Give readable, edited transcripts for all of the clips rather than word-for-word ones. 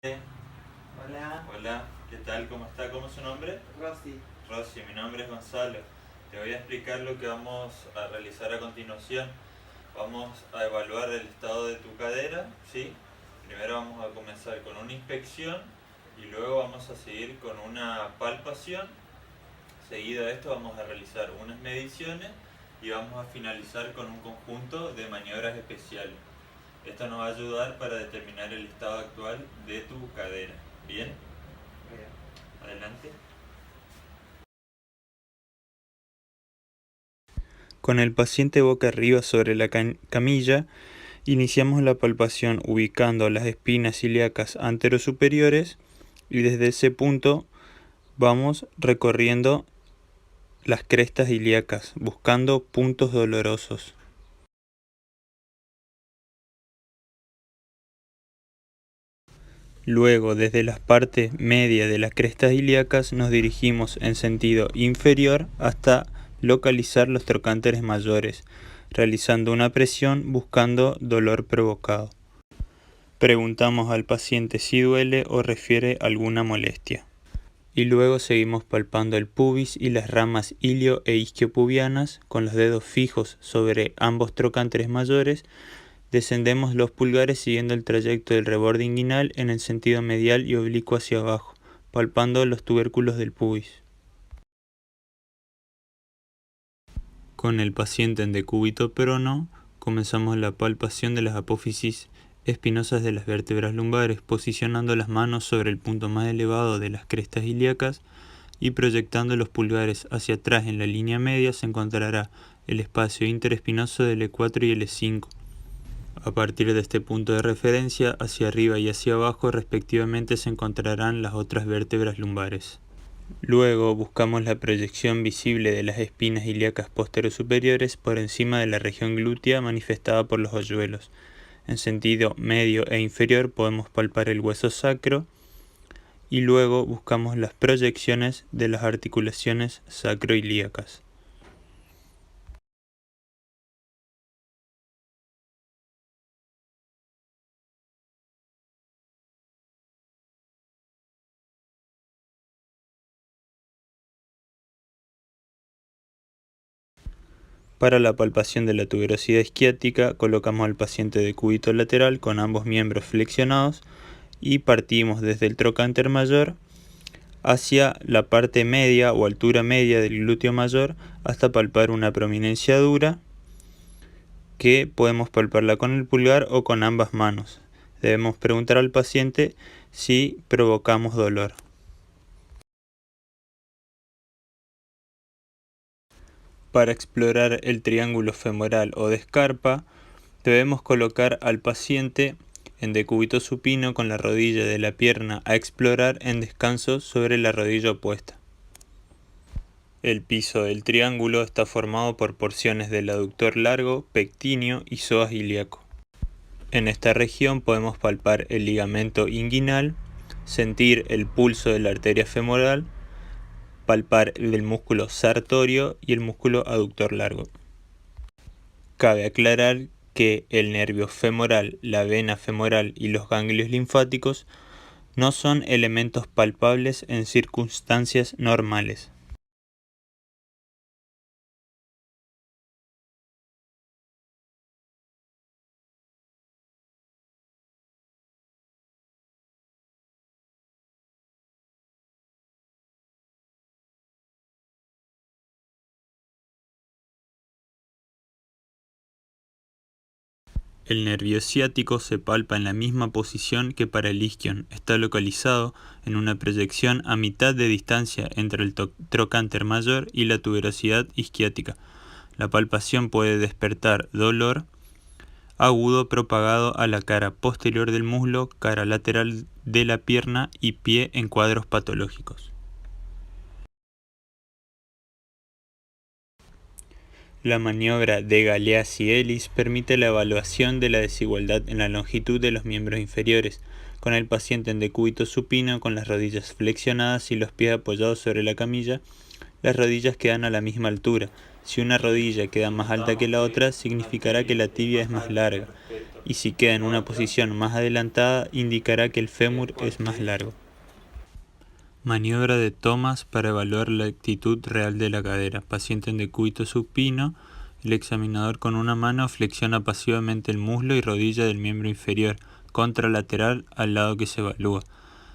Hola, Hola, ¿qué tal? ¿Cómo está? ¿Cómo es su nombre? Rosy. Rosy, mi nombre es Gonzalo. Te voy a explicar lo que vamos a realizar a continuación. Vamos a evaluar el estado de tu cadera, ¿sí? Primero vamos a comenzar con una inspección y luego vamos a seguir con una palpación. Seguido a esto vamos a realizar unas mediciones y vamos a finalizar con un conjunto de maniobras especiales. Esto nos va a ayudar para determinar el estado actual de tu cadera. ¿Bien? Bien. Adelante. Con el paciente boca arriba sobre la camilla, iniciamos la palpación ubicando las espinas ilíacas anterosuperiores y desde ese punto vamos recorriendo las crestas ilíacas buscando puntos dolorosos. Luego, desde la parte media de las crestas ilíacas nos dirigimos en sentido inferior hasta localizar los trocánteres mayores, realizando una presión buscando dolor provocado. Preguntamos al paciente si duele o refiere alguna molestia. Y luego seguimos palpando el pubis y las ramas ilio e isquiopubianas con los dedos fijos sobre ambos trocánteres mayores. Descendemos los pulgares siguiendo el trayecto del reborde inguinal en el sentido medial y oblicuo hacia abajo, palpando los tubérculos del pubis. Con el paciente en decúbito perono, comenzamos la palpación de las apófisis espinosas de las vértebras lumbares, posicionando las manos sobre el punto más elevado de las crestas ilíacas y proyectando los pulgares hacia atrás en la línea media se encontrará el espacio interespinoso del E4 y el E5. A partir de este punto de referencia, hacia arriba y hacia abajo respectivamente se encontrarán las otras vértebras lumbares. Luego buscamos la proyección visible de las espinas ilíacas posterosuperiores por encima de la región glútea manifestada por los hoyuelos. En sentido medio e inferior podemos palpar el hueso sacro y luego buscamos las proyecciones de las articulaciones sacroilíacas. Para la palpación de la tuberosidad isquiática, colocamos al paciente de cúbito lateral con ambos miembros flexionados y partimos desde el trocánter mayor hacia la parte media o altura media del glúteo mayor hasta palpar una prominencia dura que podemos palparla con el pulgar o con ambas manos. Debemos preguntar al paciente si provocamos dolor. Para explorar el triángulo femoral o de Scarpa, debemos colocar al paciente en decúbito supino con la rodilla de la pierna a explorar en descanso sobre la rodilla opuesta. El piso del triángulo está formado por porciones del aductor largo, pectíneo y psoas ilíaco. En esta región podemos palpar el ligamento inguinal, sentir el pulso de la arteria femoral, palpar el músculo sartorio y el músculo aductor largo. Cabe aclarar que el nervio femoral, la vena femoral y los ganglios linfáticos no son elementos palpables en circunstancias normales. El nervio ciático se palpa en la misma posición que para el isquion. Está localizado en una proyección a mitad de distancia entre el trocánter mayor y la tuberosidad isquiática. La palpación puede despertar dolor agudo propagado a la cara posterior del muslo, cara lateral de la pierna y pie en cuadros patológicos. La maniobra de Galeazzi-Ellis permite la evaluación de la desigualdad en la longitud de los miembros inferiores, con el paciente en decúbito supino con las rodillas flexionadas y los pies apoyados sobre la camilla. Las rodillas quedan a la misma altura. Si una rodilla queda más alta que la otra, significará que la tibia es más larga. y si queda en una posición más adelantada indicará que el fémur es más largo. Maniobra de Thomas para evaluar la actitud real de la cadera. Paciente en decúbito supino. El examinador con una mano flexiona pasivamente el muslo y rodilla del miembro inferior, contralateral al lado que se evalúa.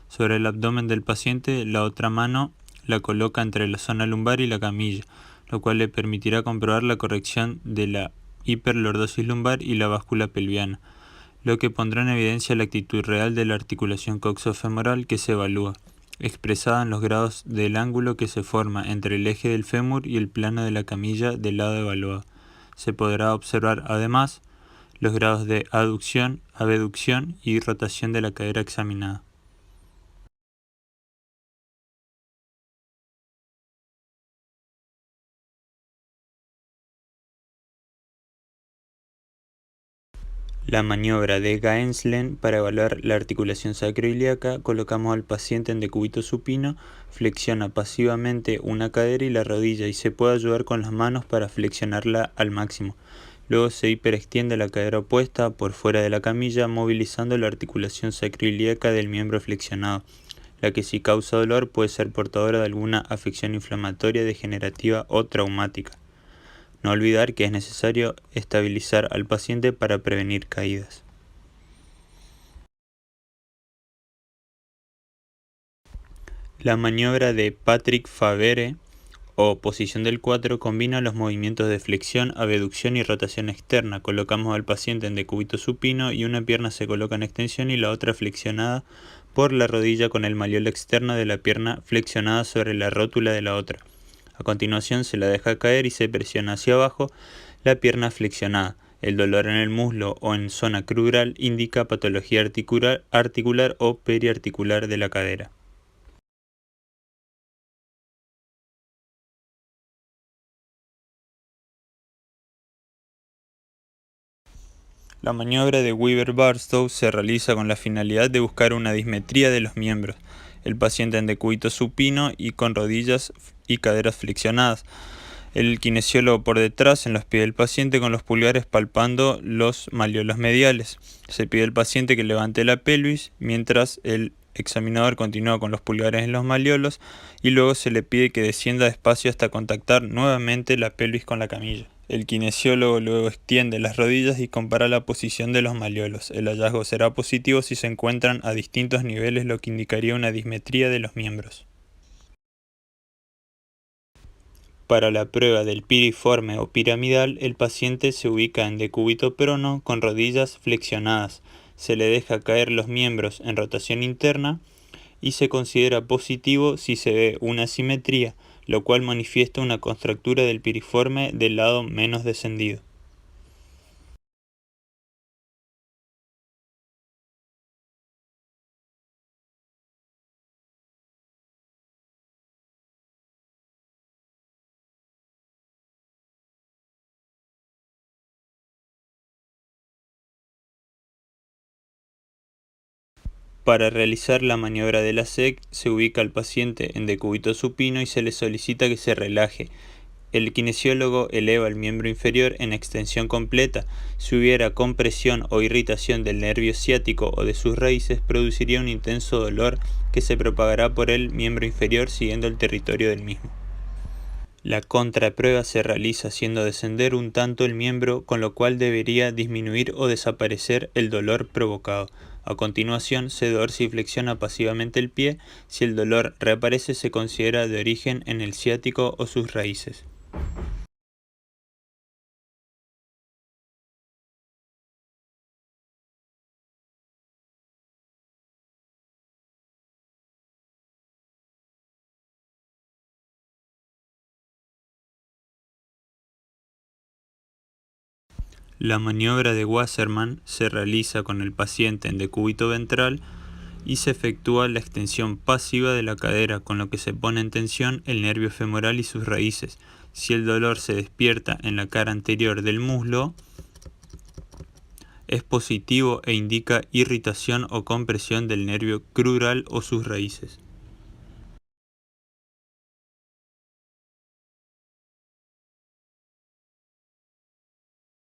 Sobre el abdomen del paciente, la otra mano la coloca entre la zona lumbar y la camilla, lo cual le permitirá comprobar la corrección de la hiperlordosis lumbar y la báscula pelviana, lo que pondrá en evidencia la actitud real de la articulación coxofemoral que se evalúa, expresada en los grados del ángulo que se forma entre el eje del fémur y el plano de la camilla del lado evaluado. Se podrá observar además los grados de aducción, abducción y rotación de la cadera examinada. La maniobra de Gaenslen para evaluar la articulación sacroiliaca. Colocamos al paciente en decúbito supino, flexiona pasivamente una cadera y la rodilla y se puede ayudar con las manos para flexionarla al máximo. Luego se hiperextiende la cadera opuesta por fuera de la camilla, movilizando la articulación sacroiliaca del miembro flexionado, la que si causa dolor puede ser portadora de alguna afección inflamatoria, degenerativa o traumática. No olvidar que es necesario estabilizar al paciente para prevenir caídas. La maniobra de Patrick Favere o posición del 4 combina los movimientos de flexión, abducción y rotación externa. Colocamos al paciente en decúbito supino y una pierna se coloca en extensión y la otra flexionada por la rodilla con el malleolo externo de la pierna flexionada sobre la rótula de la otra. A continuación se la deja caer y se presiona hacia abajo la pierna flexionada. El dolor en el muslo o en zona crural indica patología articular o periarticular de la cadera. La maniobra de Weaver-Barstow se realiza con la finalidad de buscar una dismetría de los miembros. El paciente en decúbito supino y con rodillas y caderas flexionadas. El kinesiólogo por detrás en los pies del paciente con los pulgares palpando los malleolos mediales. Se pide al paciente que levante la pelvis mientras el examinador continúa con los pulgares en los malleolos y luego se le pide que descienda despacio hasta contactar nuevamente la pelvis con la camilla. El kinesiólogo luego extiende las rodillas y compara la posición de los malleolos. El hallazgo será positivo si se encuentran a distintos niveles, lo que indicaría una dismetría de los miembros. Para la prueba del piriforme o piramidal, el paciente se ubica en decúbito prono con rodillas flexionadas. Se le deja caer los miembros en rotación interna y se considera positivo si se ve una simetría, lo cual manifiesta una contractura del piriforme del lado menos descendido. Para realizar la maniobra de la SEC se ubica al paciente en decúbito supino y se le solicita que se relaje. El kinesiólogo eleva el miembro inferior en extensión completa. Si hubiera compresión o irritación del nervio ciático o de sus raíces, produciría un intenso dolor que se propagará por el miembro inferior siguiendo el territorio del mismo. La contraprueba se realiza haciendo descender un tanto el miembro, con lo cual debería disminuir o desaparecer el dolor provocado. A continuación, se dorsiflexiona pasivamente el pie. Si el dolor reaparece, se considera de origen en el ciático o sus raíces. La maniobra de Wassermann se realiza con el paciente en decúbito ventral y se efectúa la extensión pasiva de la cadera, con lo que se pone en tensión el nervio femoral y sus raíces. Si el dolor se despierta en la cara anterior del muslo, es positivo e indica irritación o compresión del nervio crural o sus raíces.